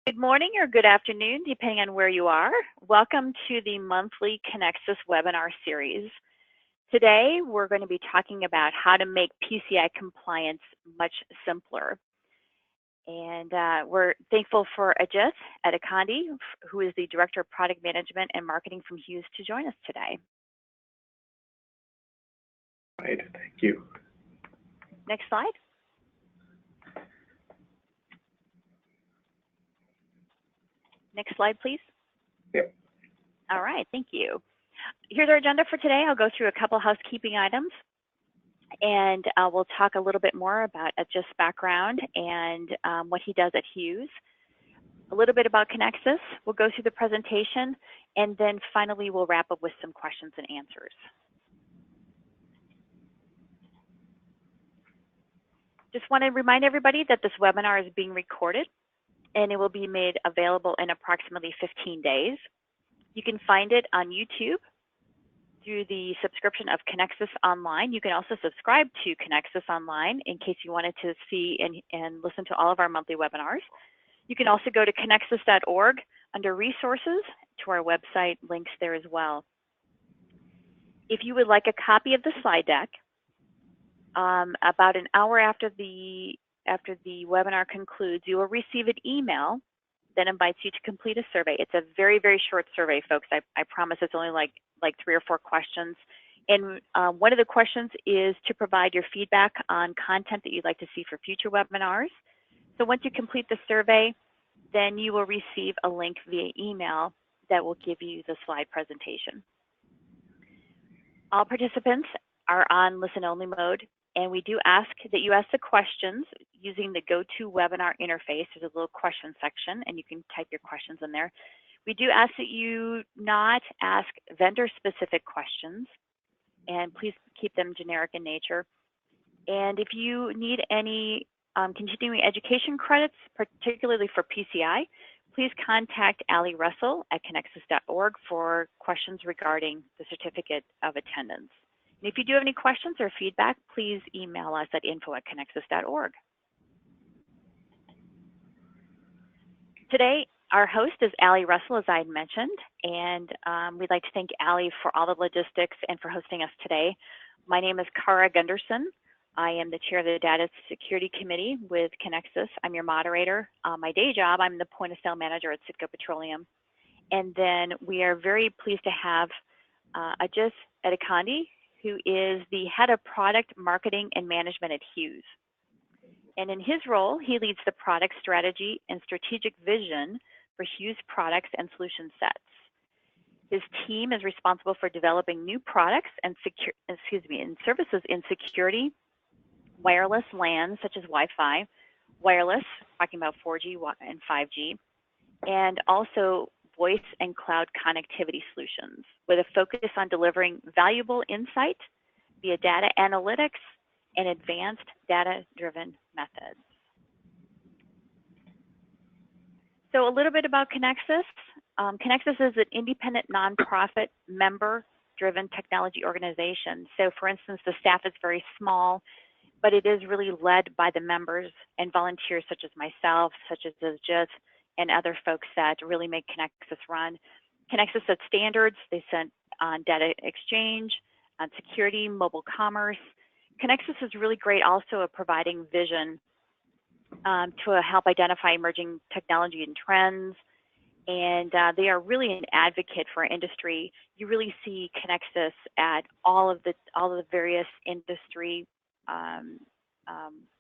Good morning or good afternoon, depending on where you are. Welcome to the monthly Connexus webinar series. Today, we're going to be talking about how to make PCI compliance much simpler. And we're thankful for Ajit Adekandi, who is the Director of Product Management and Marketing from Hughes, to join us today. Right, thank you. Next slide. Next slide, please. Yep. All right, thank you. Here's our agenda for today. I'll go through a couple housekeeping items, and we'll talk a little bit more about Ajit's background and what he does at Hughes. A little bit about Conexxus. We'll go through the presentation, and then finally we'll wrap up with some questions and answers. Just want to remind everybody that this webinar is being recorded, and it will be made available in approximately 15 days. You can find it on YouTube through the subscription of Connexus Online. You can also subscribe to Connexus Online in case you wanted to see and listen to all of our monthly webinars. You can also go to Conexxus.org under resources to our website, links there as well. If you would like a copy of the slide deck, about an hour after the webinar concludes, you will receive an email that invites you to complete a survey. It's a very, very short survey, folks. I promise it's only like 3 or 4 questions. And one of the questions is to provide your feedback on content that you'd like to see for future webinars. So once you complete the survey, then you will receive a link via email that will give you the slide presentation. All participants are on listen-only mode, and we do ask that you ask the questions using the GoToWebinar interface. There's a little question section, and you can type your questions in there. We do ask that you not ask vendor-specific questions, and please keep them generic in nature. And if you need any continuing education credits, particularly for PCI, please contact Ali Russell at Connexus.org for questions regarding the certificate of attendance. And if you do have any questions or feedback, please email us at info@Connexus.org. Today, our host is Ali Russell, as I had mentioned, and we'd like to thank Ali for all the logistics and for hosting us today. My name is Kara Gunderson. I am the chair of the Data Security Committee with Connexus. I'm your moderator. My day job, I'm the point of sale manager at Citgo Petroleum. And then we are very pleased to have Ajit Adekandi, who is the head of product marketing and management at Hughes. And in his role, he leads the product strategy and strategic vision for Hughes products and solution sets. His team is responsible for developing new products and services in security, wireless LAN, such as Wi-Fi, wireless, talking about 4G and 5G, and also voice and cloud connectivity solutions with a focus on delivering valuable insight via data analytics and advanced data-driven methods. So a little bit about Connexus. Connexus is an independent nonprofit member-driven technology organization. So for instance, the staff is very small, but it is really led by the members and volunteers such as myself, such as Ajit, and other folks that really make Connexus run. Connexus sets standards. They set on data exchange, on security, mobile commerce. Connexus is really great also at providing vision to help identify emerging technology and trends. And they are really an advocate for our industry. You really see Connexus at all of the various industry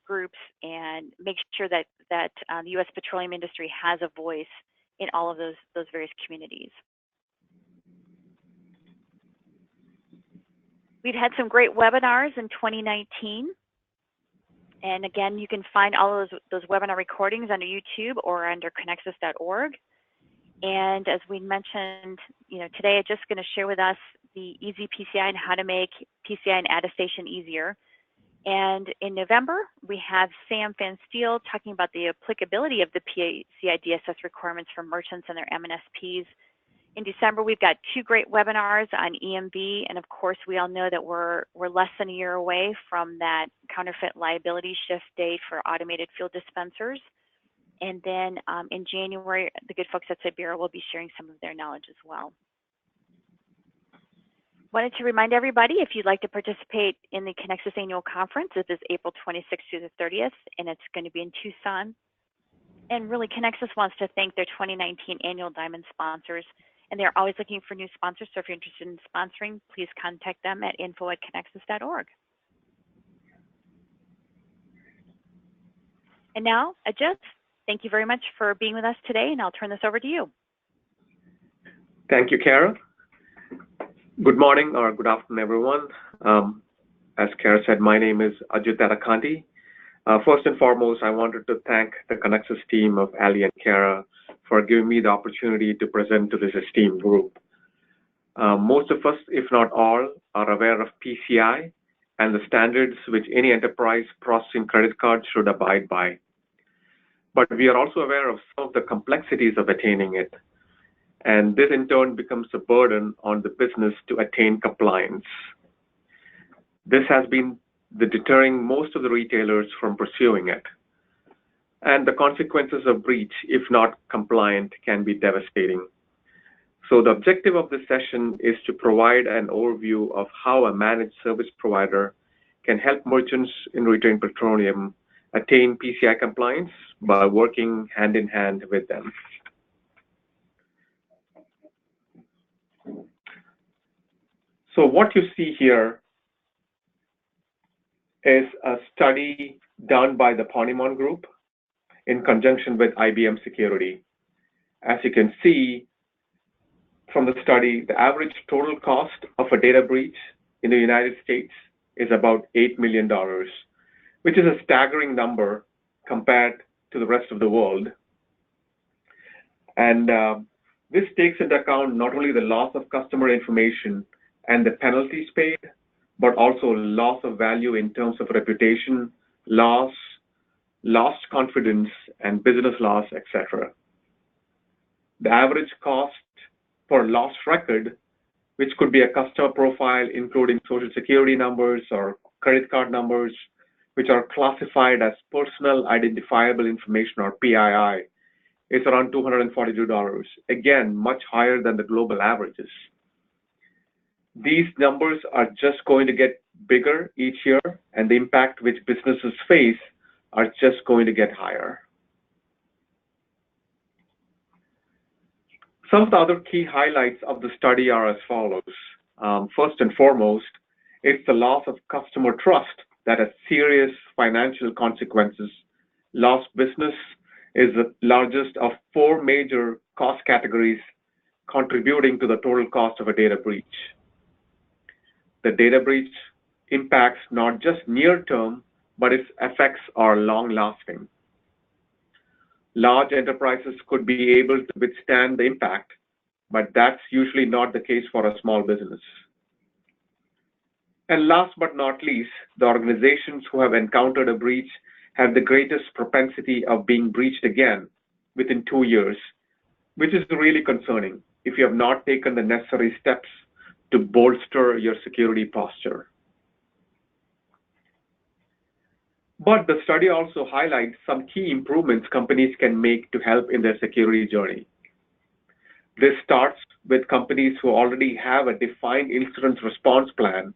groups and make sure that the U.S. petroleum industry has a voice in all of those various communities. We've had some great webinars in 2019. And again, you can find all of those webinar recordings under YouTube or under Connexus.org. And as we mentioned, today I'm just going to share with us the easy PCI and how to make PCI and attestation easier. And in November, we have Sam Van Steel talking about the applicability of the PCI DSS requirements for merchants and their MNSPs. In December, we've got 2 great webinars on EMV, and of course, we all know that we're less than a year away from that counterfeit liability shift date for automated fuel dispensers. And then in January, the good folks at Cyber will be sharing some of their knowledge as well. Wanted to remind everybody, if you'd like to participate in the Conexxus Annual Conference, this is April 26th through the 30th, and it's going to be in Tucson. And really, Conexxus wants to thank their 2019 annual Diamond sponsors, and they're always looking for new sponsors. So if you're interested in sponsoring, please contact them at info@conexxus.org. And now, Ajit, thank you very much for being with us today, and I'll turn this over to you. Thank you, Kara. Good morning or good afternoon, everyone. As Kara said, my name is Ajit Dadakanti. First and foremost, I wanted to thank the Connexus team of Ali and Kara for giving me the opportunity to present to this esteemed group. Most of us, if not all, are aware of PCI and the standards which any enterprise processing credit card should abide by. But we are also aware of some of the complexities of attaining it. And this in turn becomes a burden on the business to attain compliance. This has been the deterring most of the retailers from pursuing it. And the consequences of breach, if not compliant, can be devastating. So the objective of this session is to provide an overview of how a managed service provider can help merchants in retail petroleum attain PCI compliance by working hand in hand with them. So what you see here is a study done by the Ponemon Group in conjunction with IBM Security. As you can see from the study, the average total cost of a data breach in the United States is about $8 million, which is a staggering number compared to the rest of the world. And this takes into account not only the loss of customer information and the penalties paid, but also loss of value in terms of reputation, loss, lost confidence, and business loss, etc. The average cost for lost record, which could be a customer profile including social security numbers or credit card numbers, which are classified as personal identifiable information or PII, is around $242. Again, much higher than the global averages. These numbers are just going to get bigger each year, and the impact which businesses face are just going to get higher. Some of the other key highlights of the study are as follows. First and foremost, it's the loss of customer trust that has serious financial consequences. Lost business is the largest of 4 major cost categories contributing to the total cost of a data breach. The data breach impacts not just near term, but its effects are long lasting. Large enterprises could be able to withstand the impact, but that's usually not the case for a small business. And last but not least, the organizations who have encountered a breach have the greatest propensity of being breached again within 2 years, which is really concerning if you have not taken the necessary steps to bolster your security posture. But the study also highlights some key improvements companies can make to help in their security journey. This starts with companies who already have a defined incident response plan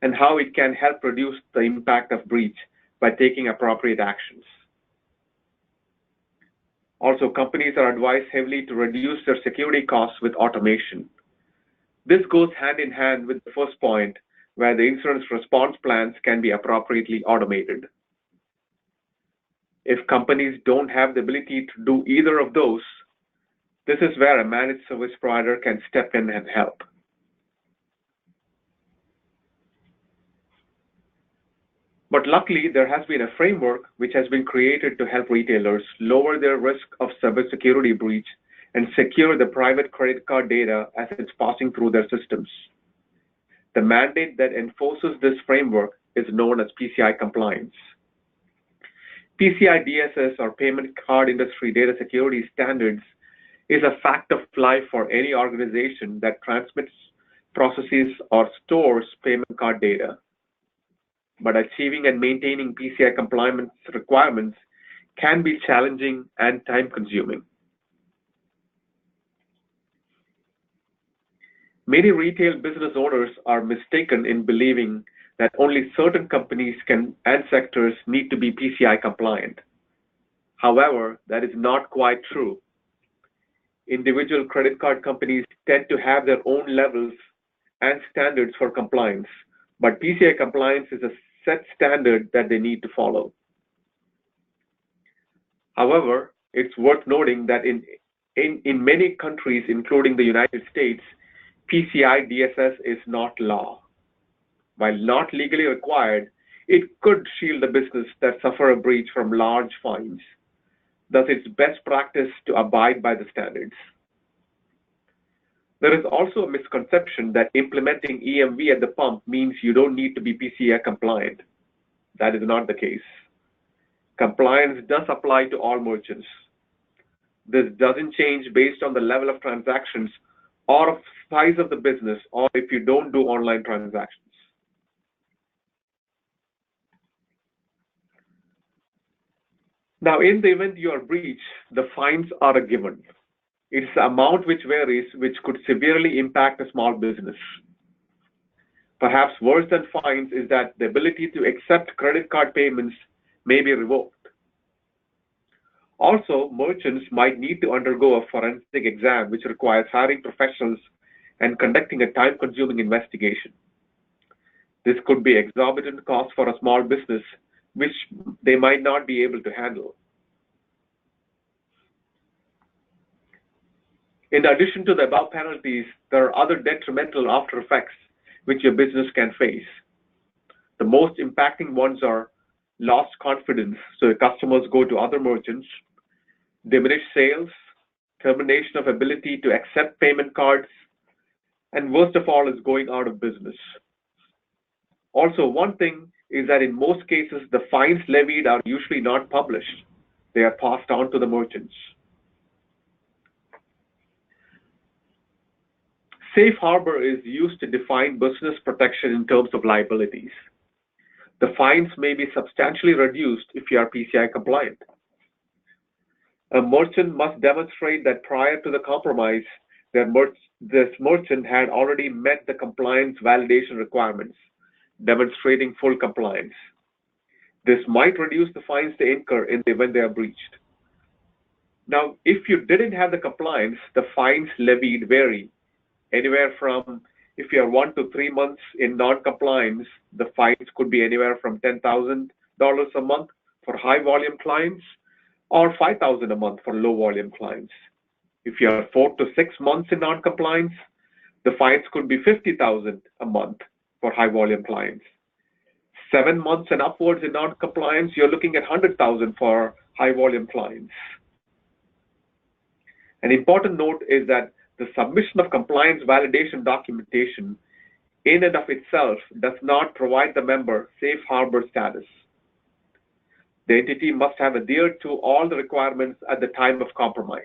and how it can help reduce the impact of breach by taking appropriate actions. Also, companies are advised heavily to reduce their security costs with automation. This goes hand in hand with the first point, where the incident response plans can be appropriately automated. If companies don't have the ability to do either of those, this is where a managed service provider can step in and help. But luckily, there has been a framework which has been created to help retailers lower their risk of cybersecurity breach and secure the private credit card data as it's passing through their systems. The mandate that enforces this framework is known as PCI Compliance. PCI DSS, or Payment Card Industry Data Security Standards, is a fact of life for any organization that transmits, processes, or stores payment card data. But achieving and maintaining PCI compliance requirements can be challenging and time-consuming. Many retail business owners are mistaken in believing that only certain companies and sectors need to be PCI compliant. However, that is not quite true. Individual credit card companies tend to have their own levels and standards for compliance, but PCI compliance is a set standard that they need to follow. However, it's worth noting that in many countries, including the United States, PCI DSS is not law. While not legally required, it could shield a business that suffer a breach from large fines. Thus, it's best practice to abide by the standards. There is also a misconception that implementing EMV at the pump means you don't need to be PCI compliant. That is not the case. Compliance does apply to all merchants. This doesn't change based on the level of transactions or size of the business, or if you don't do online transactions. Now, in the event you are breached, the fines are a given. It's the amount which varies, which could severely impact a small business. Perhaps worse than fines is that the ability to accept credit card payments may be revoked. Also, merchants might need to undergo a forensic exam, which requires hiring professionals and conducting a time-consuming investigation. This could be exorbitant cost for a small business, which they might not be able to handle. In addition to the above penalties, there are other detrimental after effects which your business can face. The most impacting ones are lost confidence, so your customers go to other merchants, diminished sales, termination of ability to accept payment cards, and worst of all is going out of business. Also, one thing is that in most cases, the fines levied are usually not published. They are passed on to the merchants. Safe harbor is used to define business protection in terms of liabilities. The fines may be substantially reduced if you are PCI compliant. A merchant must demonstrate that prior to the compromise, this merchant had already met the compliance validation requirements, demonstrating full compliance. This might reduce the fines they incur in the event they are breached. Now, if you didn't have the compliance, the fines levied vary. Anywhere from, if you are 1 to 3 months in non-compliance, the fines could be anywhere from $10,000 a month for high volume clients or $5,000 a month for low volume clients. If you are 4 to 6 months in non-compliance, the fines could be $50,000 a month for high volume clients. 7 months and upwards in non-compliance, you're looking at $100,000 for high volume clients. An important note is that the submission of compliance validation documentation in and of itself does not provide the member safe harbor status. The entity must have adhered to all the requirements at the time of compromise.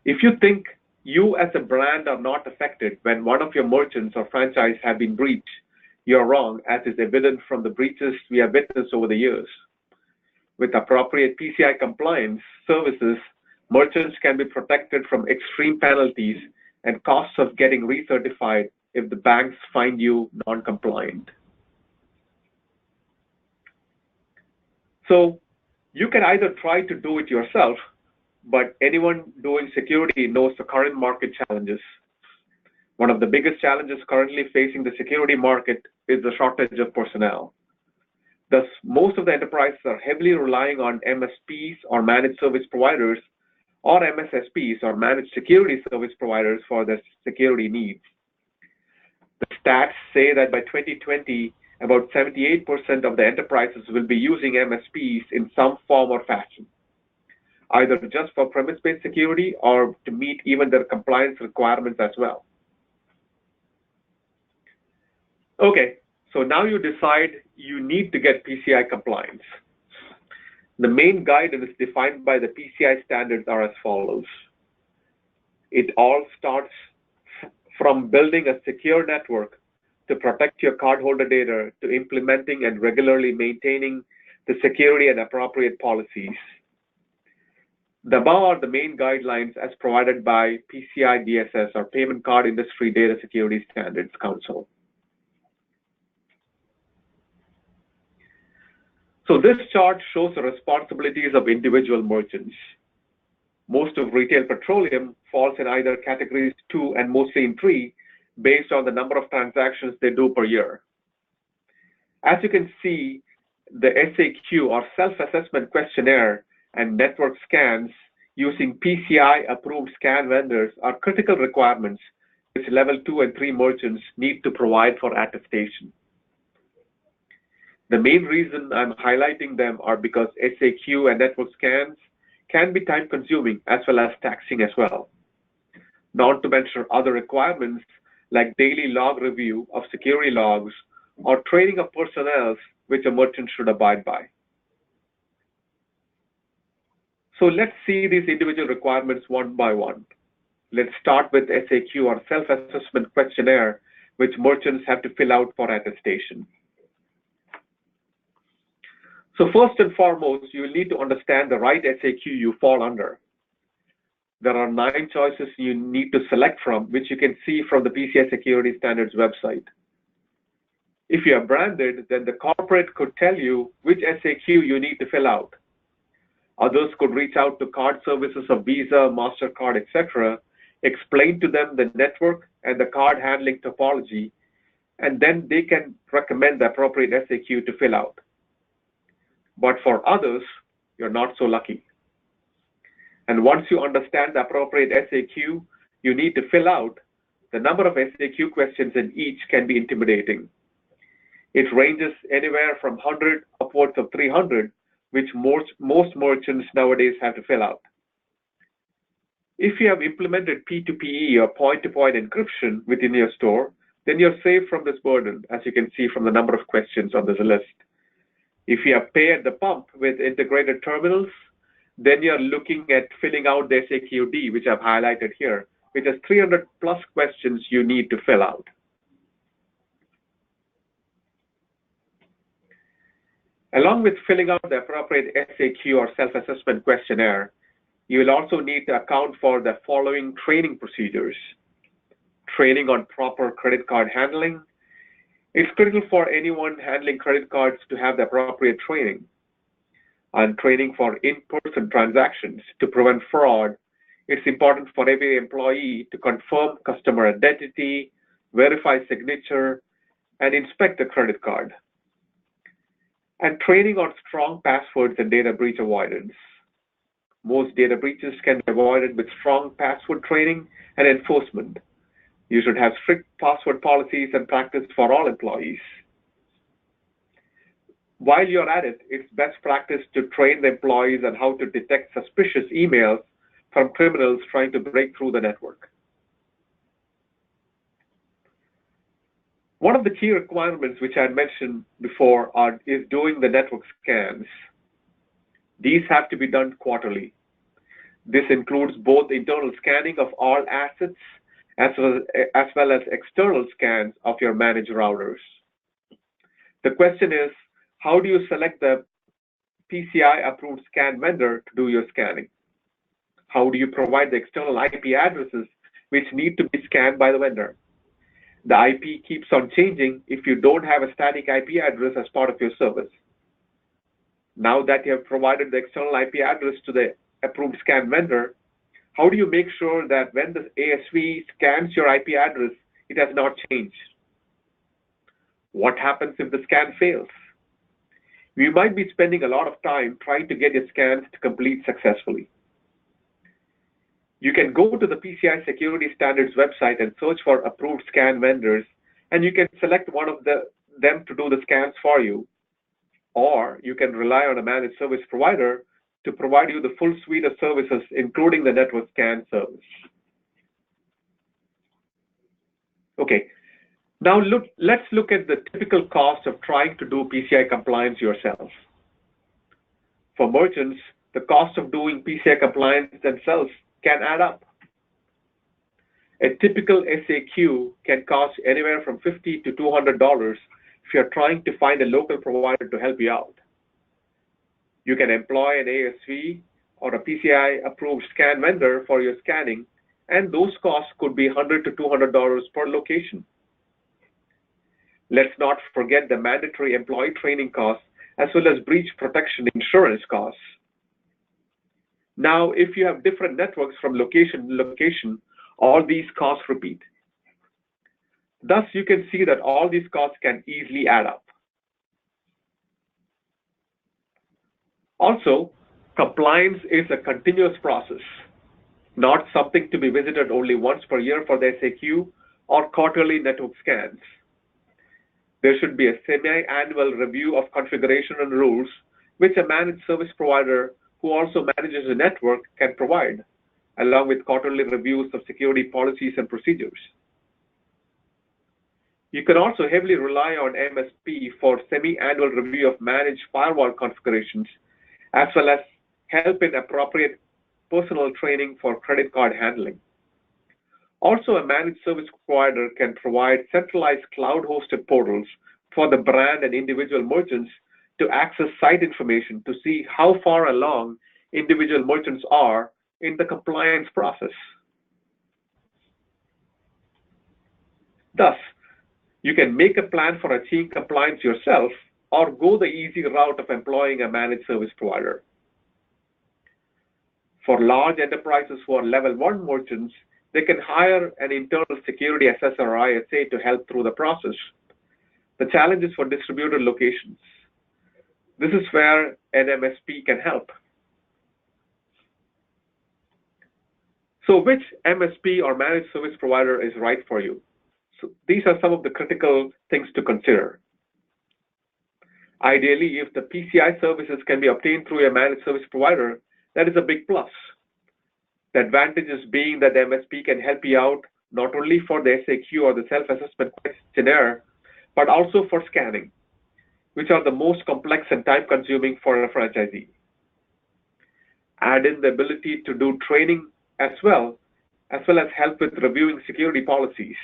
If you think you as a brand are not affected when one of your merchants or franchise have been breached, you're wrong, as is evident from the breaches we have witnessed over the years. With appropriate PCI compliance services, merchants can be protected from extreme penalties and costs of getting recertified if the banks find you non-compliant. So you can either try to do it yourself, but anyone doing security knows the current market challenges. One of the biggest challenges currently facing the security market is the shortage of personnel. Thus, most of the enterprises are heavily relying on MSPs or managed service providers or MSSPs or managed security service providers for their security needs. The stats say that by 2020, about 78% of the enterprises will be using MSPs in some form or fashion, either just for premise-based security or to meet even their compliance requirements as well. Okay, so now you decide you need to get PCI compliance. The main guidance defined by the PCI standards are as follows. It all starts from building a secure network to protect your cardholder data to implementing and regularly maintaining the security and appropriate policies. The above are the main guidelines as provided by PCI DSS, or Payment Card Industry Data Security Standards Council. So this chart shows the responsibilities of individual merchants. Most of retail petroleum falls in either categories 2 and mostly in 3 based on the number of transactions they do per year. As you can see, the SAQ, or Self-Assessment Questionnaire, and network scans using PCI approved scan vendors are critical requirements which level 2 and 3 merchants need to provide for attestation. The main reason I'm highlighting them are because SAQ and network scans can be time consuming as well as taxing as well. Not to mention other requirements like daily log review of security logs or training of personnel which a merchant should abide by. So let's see these individual requirements one by one. Let's start with SAQ, or Self-Assessment Questionnaire, which merchants have to fill out for attestation. So first and foremost, you will need to understand the right SAQ you fall under. There are 9 choices you need to select from, which you can see from the PCI Security Standards website. If you are branded, then the corporate could tell you which SAQ you need to fill out. Others could reach out to card services of Visa, MasterCard, etc., explain to them the network and the card handling topology, and then they can recommend the appropriate SAQ to fill out. But for others, you're not so lucky. And once you understand the appropriate SAQ you need to fill out, the number of SAQ questions in each can be intimidating. It ranges anywhere from 100 upwards of 300, which most merchants nowadays have to fill out. If you have implemented P2PE, or point-to-point encryption within your store, then you're safe from this burden, as you can see from the number of questions on this list. If you have pay at the pump with integrated terminals, then you're looking at filling out the SAQD, which I've highlighted here, which is 300 plus questions you need to fill out. Along with filling out the appropriate SAQ, or Self-Assessment Questionnaire, you will also need to account for the following training procedures. Training on proper credit card handling. It's critical for anyone handling credit cards to have the appropriate training. And training for in-person transactions to prevent fraud. It's important for every employee to confirm customer identity, verify signature, and inspect the credit card. And training on strong passwords and data breach avoidance. Most data breaches can be avoided with strong password training and enforcement. You should have strict password policies and practice for all employees. While you're at it, it's best practice to train the employees on how to detect suspicious emails from criminals trying to break through the network. One of the key requirements which I mentioned before is doing the network scans. These have to be done quarterly. This includes both internal scanning of all assets as well as external scans of your managed routers. The question is, how do you select the PCI approved scan vendor to do your scanning? How do you provide the external IP addresses which need to be scanned by the vendor? The IP keeps on changing if you don't have a static IP address as part of your service. Now that you have provided the external IP address to the approved scan vendor, how do you make sure that when the ASV scans your IP address, it has not changed? What happens if the scan fails? You might be spending a lot of time trying to get your scans to complete successfully. You can go to the PCI Security Standards website and search for approved scan vendors, and you can select one of them to do the scans for you, or you can rely on a managed service provider to provide you the full suite of services, including the network scan service. Okay, now let's look at the typical cost of trying to do PCI compliance yourself. For merchants, the cost of doing PCI compliance themselves can add up. A typical SAQ can cost anywhere from $50 to $200 if you're trying to find a local provider to help you out. You can employ an ASV or a PCI approved scan vendor for your scanning, and those costs could be $100 to $200 per location. Let's not forget the mandatory employee training costs as well as breach protection insurance costs. Now, if you have different networks from location to location, all these costs repeat. Thus, you can see that all these costs can easily add up. Also, compliance is a continuous process, not something to be visited only once per year for the SAQ or quarterly network scans. There should be a semi-annual review of configuration and rules, which a managed service provider who also manages a network can provide, along with quarterly reviews of security policies and procedures. You can also heavily rely on MSP for semi-annual review of managed firewall configurations, as well as help in appropriate personal training for credit card handling. Also, a managed service provider can provide centralized cloud-hosted portals for the brand and individual merchants to access site information to see how far along individual merchants are in the compliance process. Thus, you can make a plan for achieving compliance yourself or go the easy route of employing a managed service provider. For large enterprises who are level 1 merchants, they can hire an internal security assessor or ISA to help through the process. The challenge is for distributed locations. This is where an MSP can help. So which MSP or managed service provider is right for you? So these are some of the critical things to consider. Ideally, if the PCI services can be obtained through a managed service provider, that is a big plus. The advantages being that the MSP can help you out not only for the SAQ or the self-assessment questionnaire, but also for scanning, which are the most complex and time-consuming for a franchisee. Add in the ability to do training as well as help with reviewing security policies.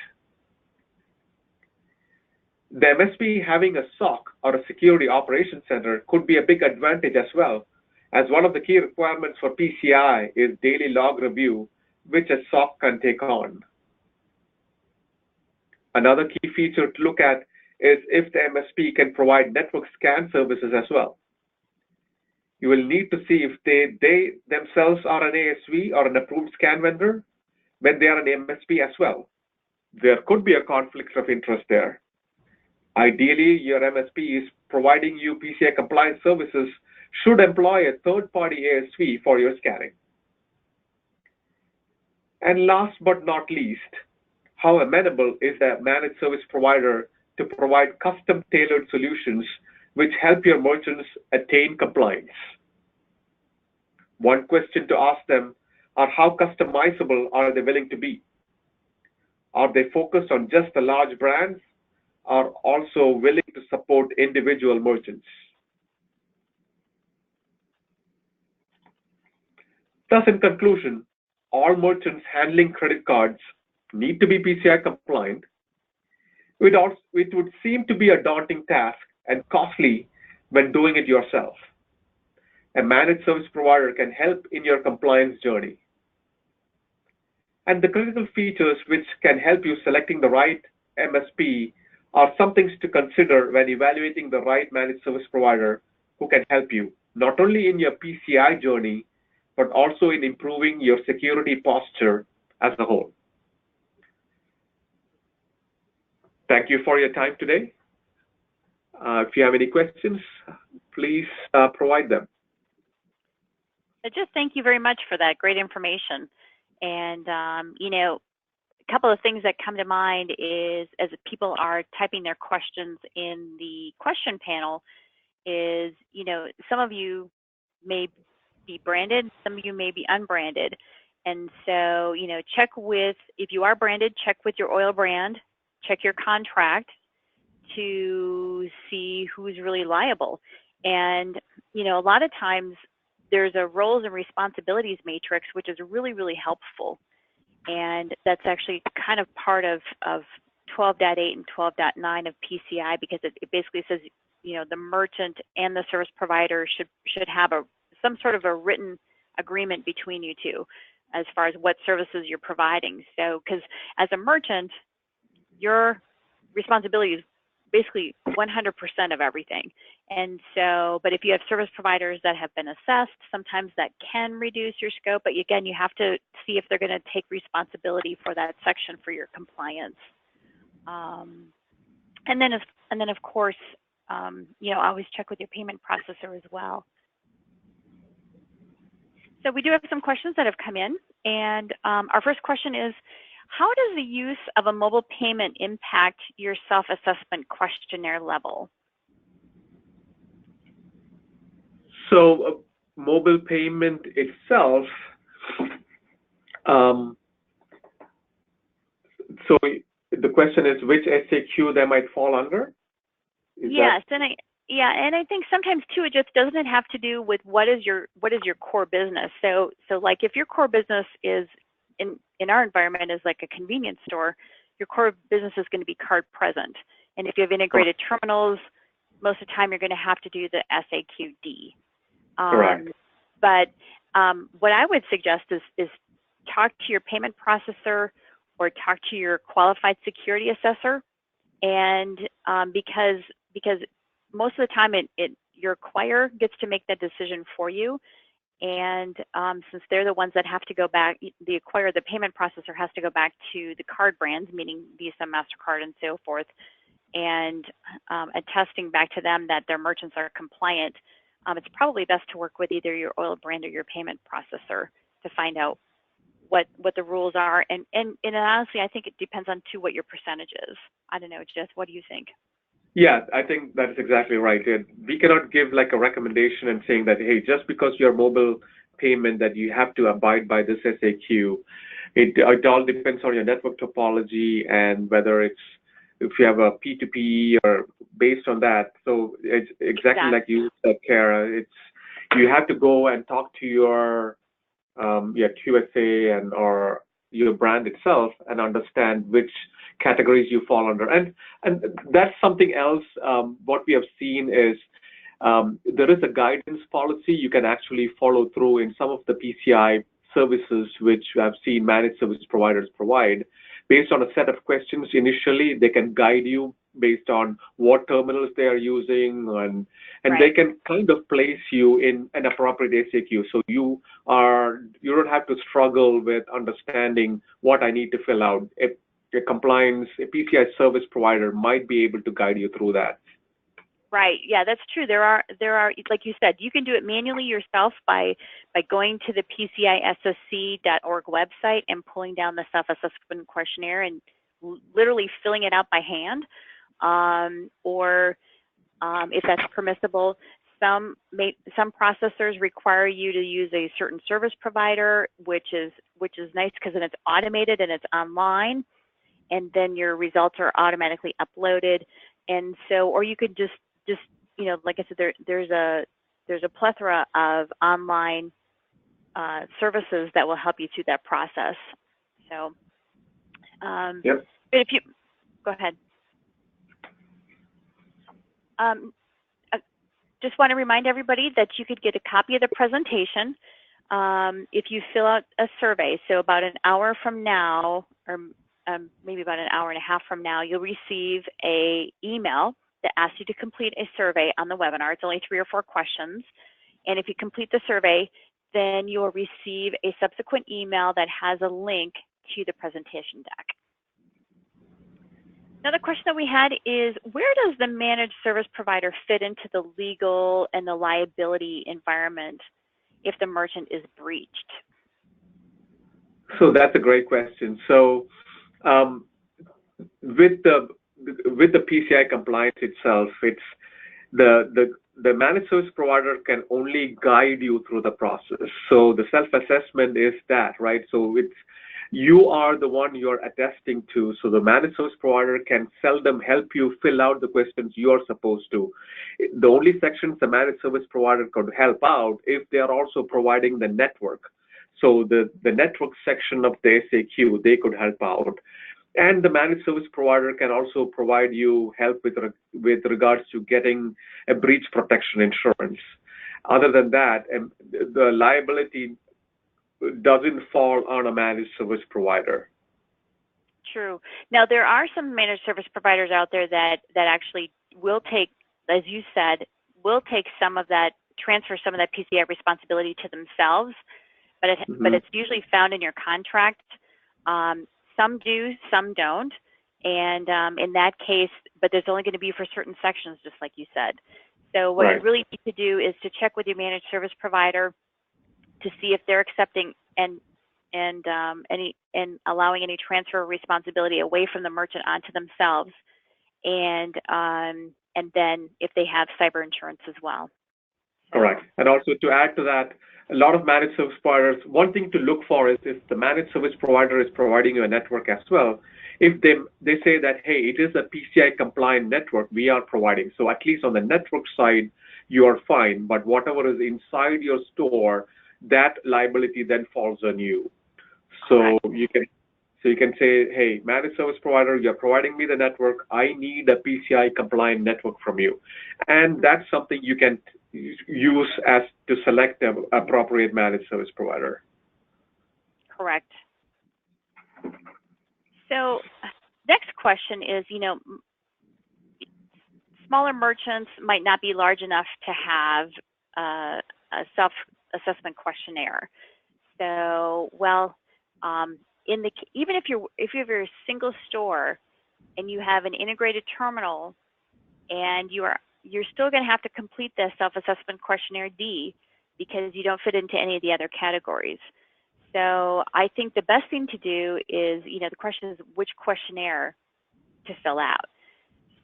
The MSP having a SOC or a security operations center could be a big advantage as well, as one of the key requirements for PCI is daily log review, which a SOC can take on. Another key feature to look at is if the MSP can provide network scan services as well. You will need to see if they themselves are an ASV or an approved scan vendor when they are an MSP as well. There could be a conflict of interest there. Ideally, your MSP is providing you PCI compliance services should employ a third-party ASV for your scanning. And last but not least, how amenable is a managed service provider to provide custom-tailored solutions which help your merchants attain compliance? One question to ask them are how customizable are they willing to be? Are they focused on just the large brands or also willing to support individual merchants? Thus, in conclusion, all merchants handling credit cards need to be PCI compliant. It would seem to be a daunting task and costly when doing it yourself. A managed service provider can help in your compliance journey. And the critical features which can help you selecting the right MSP are some things to consider when evaluating the right managed service provider who can help you, not only in your PCI journey, but also in improving your security posture as a whole. Thank you for your time today. If you have any questions, please provide them. Just thank you very much for that great information. And, you know, a couple of things that come to mind is as people are typing their questions in the question panel is, you know, some of you may be branded, some of you may be unbranded. And so, you know, check with, if you are branded, check with your oil brand, check your contract to see who's really liable. And, you know, a lot of times there's a roles and responsibilities matrix, which is really, really helpful. and that's actually kind of part of 12.8 and 12.9 of PCI, because it basically says, you know, the merchant and the service provider should have some sort of a written agreement between you two as far as what services you're providing. So, because as a merchant, your responsibility is basically 100% of everything. And so, but if you have service providers that have been assessed, sometimes that can reduce your scope. But again, you have to see if they're going to take responsibility for that section for your compliance. And then of course, you know, always check with your payment processor as well. So we do have some questions that have come in, and our first question is, how does the use of a mobile payment impact your self-assessment questionnaire level? So mobile payment itself, so the question is which SAQ they might fall under? Yes, and I think sometimes too, it just doesn't have to do with what is your core business. So like if your core business is in our environment is like a convenience store, your core business is going to be card present. And if you have integrated terminals, most of the time you're going to have to do the SAQD. Correct. But what I would suggest is talk to your payment processor or talk to your qualified security assessor, and because most of the time your acquirer gets to make that decision for you. And since they're the ones that have to go back, the acquirer, the payment processor has to go back to the card brands, meaning Visa, MasterCard, and so forth, and attesting back to them that their merchants are compliant. It's probably best to work with either your oil brand or your payment processor to find out what the rules are. And honestly, I think it depends on what your percentage is. I don't know, Jess, what do you think? Yeah, I think that is exactly right. We cannot give like a recommendation and saying that, hey, just because you're mobile payment that you have to abide by this SAQ. It all depends on your network topology and whether if you have a P2P or based on that. So it's exactly like you said, Kara. You have to go and talk to your QSA or your brand itself and understand which categories you fall under. And that's something else. What we have seen is there is a guidance policy you can actually follow through in some of the PCI services, which I've seen managed service providers provide. Based on a set of questions initially, they can guide you based on what terminals they are using, and right. They can kind of place you in an appropriate SAQ. So you don't have to struggle with understanding what I need to fill out. A PCI service provider might be able to guide you through that. Right. Yeah, that's true. There are, like you said, you can do it manually yourself by going to the PCISSC.org website and pulling down the self-assessment questionnaire and literally filling it out by hand. Or if that's permissible, some processors require you to use a certain service provider, which is nice because then it's automated and it's online, and then your results are automatically uploaded. And so, or you could just you know, like I said, there's a plethora of online services that will help you through that process. So, yep. But if you go ahead. Just want to remind everybody that you could get a copy of the presentation if you fill out a survey. So about an hour from now, or maybe about an hour and a half from now, you'll receive an email that asks you to complete a survey on the webinar. It's only 3 or 4 questions. And if you complete the survey, then you will receive a subsequent email that has a link to the presentation deck. Another question that we had is, where does the managed service provider fit into the legal and the liability environment if the merchant is breached? So that's a great question. So with the PCI compliance itself, it's the managed service provider can only guide you through the process. So the self-assessment is that, right? So you are the one you're attesting to. So the managed service provider can seldom help you fill out the questions you're supposed to. The only sections the managed service provider could help out if they are also providing the network. So the network section of the SAQ, they could help out. And the managed service provider can also provide you help with regards to getting a breach protection insurance. Other than that, the liability doesn't fall on a managed service provider. True. Now, there are some managed service providers out there that actually will take, as you said, will take some of that, transfer some of that PCI responsibility to themselves, but it's usually found in your contract. Some do, some don't, and in that case, but there's only going to be for certain sections, just like you said. So what you really need to do is to check with your managed service provider to see if they're accepting and allowing any transfer of responsibility away from the merchant onto themselves, and then if they have cyber insurance as well. Correct. And also to add to that, a lot of managed service providers, one thing to look for is if the managed service provider is providing you a network as well, if they say that, hey, it is a PCI compliant network we are providing, so at least on the network side, you are fine, but whatever is inside your store, that liability then falls on you. So you can say, hey, managed service provider, you're providing me the network, I need a PCI compliant network from you. And that's something you can use as to select an appropriate managed service provider. Correct. So next question is, smaller merchants might not be large enough to have a self-assessment questionnaire. So, well, even if you have a single store and you have an integrated terminal, and you're still going to have to complete the self-assessment questionnaire D because you don't fit into any of the other categories. So I think the best thing to do is, the question is which questionnaire to fill out.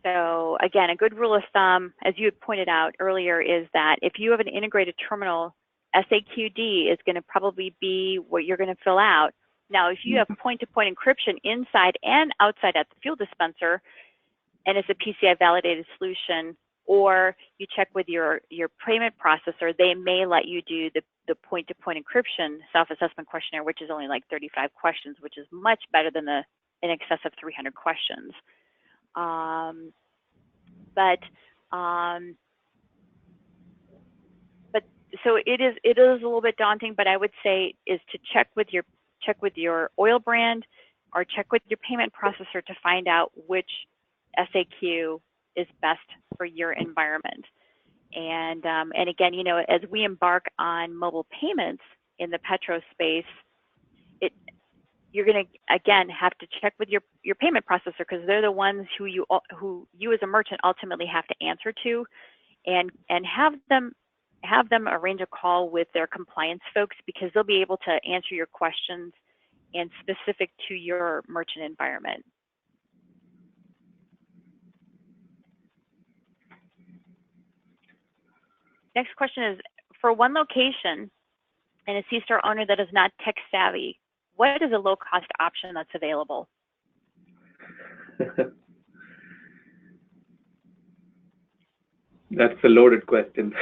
So again, a good rule of thumb, as you had pointed out earlier, is that if you have an integrated terminal, SAQD is going to probably be what you're going to fill out. Now, if you have point-to-point encryption inside and outside at the fuel dispenser, and it's a PCI validated solution, or you check with your payment processor, they may let you do the point-to-point encryption self-assessment questionnaire, which is only like 35 questions, which is much better than in excess of 300 questions. So it is a little bit daunting, but I would say is to check with your oil brand or check with your payment processor to find out which SAQ is best for your environment. And again, as we embark on mobile payments in the petro space, you're going to again have to check with your payment processor, because they're the ones who you as a merchant ultimately have to answer to, and have them arrange a call with their compliance folks, because they'll be able to answer your questions and specific to your merchant environment. Next question is, for one location and a C-store owner that is not tech savvy, what is a low-cost option that's available? That's a loaded question.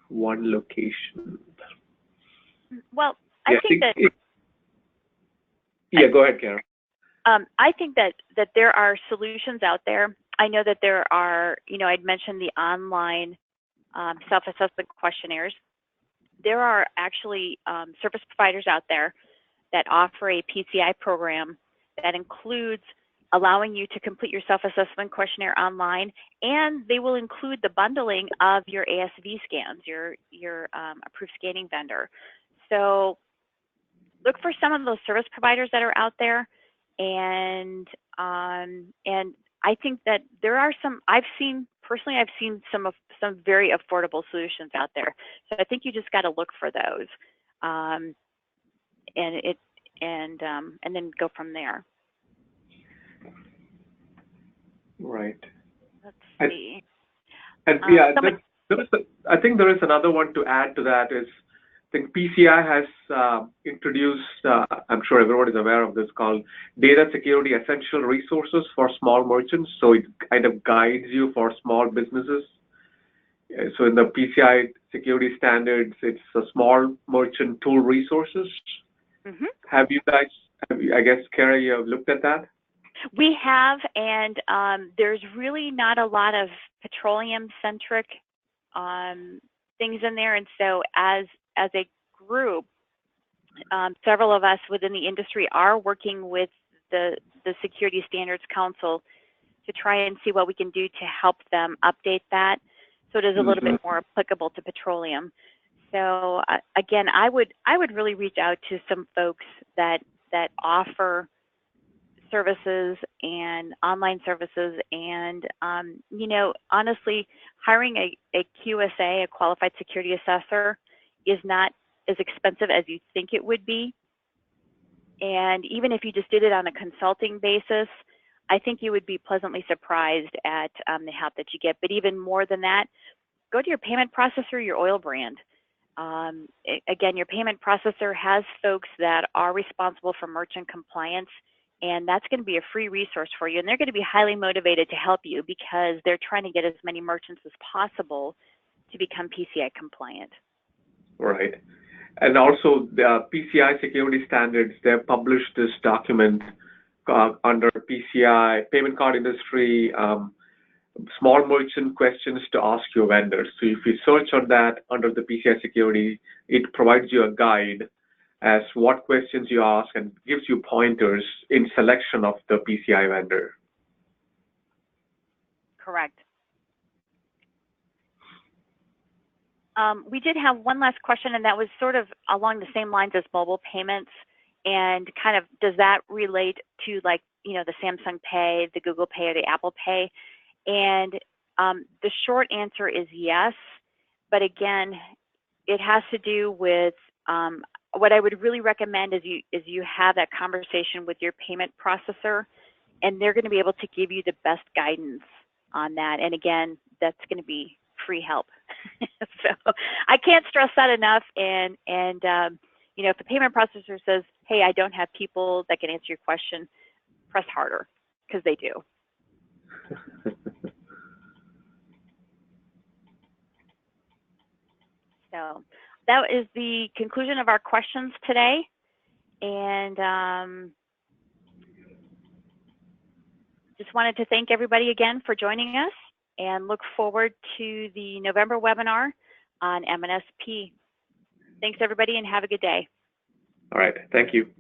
One location. Well, I think that... Yeah, go ahead, Karen. I think that there are solutions out there. I know that there are, I'd mentioned the online self-assessment questionnaires. There are actually service providers out there that offer a PCI program that includes allowing you to complete your self-assessment questionnaire online, and they will include the bundling of your ASV scans, your approved scanning vendor. So look for some of those service providers that are out there, and I think that there are some. I've seen some very affordable solutions out there. So I think you just got to look for those, and then go from there. Right. Let's see. I think there is another one to add to that is, I think PCI has introduced, I'm sure everyone is aware of this, called Data Security Essential Resources for Small Merchants. So it kind of guides you for small businesses. So in the PCI Security Standards, it's a small merchant tool resources. Mm-hmm. Have you guys, I guess, Kara, you have looked at that? We have, and there's really not a lot of petroleum-centric things in there. And so as a group, several of us within the industry are working with the Security Standards Council to try and see what we can do to help them update that so it is a little bit more applicable to petroleum. So again, I would really reach out to some folks that offer services and online services, and you know, honestly, hiring a QSA, a qualified security assessor, is not as expensive as you think it would be. And even if you just did it on a consulting basis, I think you would be pleasantly surprised at the help that you get. But even more than that, go to your payment processor, your oil brand. Again, your payment processor has folks that are responsible for merchant compliance, and that's going to be a free resource for you. And they're going to be highly motivated to help you because they're trying to get as many merchants as possible to become PCI compliant. Right. And also the PCI Security Standards, they've published this document under PCI, payment card industry, small merchant questions to ask your vendors. So if you search on that under the PCI Security, it provides you a guide as what questions you ask and gives you pointers in selection of the PCI vendor. Correct. We did have one last question, and that was sort of along the same lines as mobile payments, and kind of, does that relate to, like, you know, the Samsung Pay, the Google Pay, or the Apple Pay? And the short answer is yes, but again, it has to do with what I would really recommend is you have that conversation with your payment processor, and they're going to be able to give you the best guidance on that. And again, that's going to be free help. So I can't stress that enough. And you know, if the payment processor says, hey, I don't have people that can answer your question, press harder, because they do. So that is the conclusion of our questions today. And just wanted to thank everybody again for joining us, and look forward to the November webinar on MNSP. Thanks, everybody, and have a good day. All right. Thank you.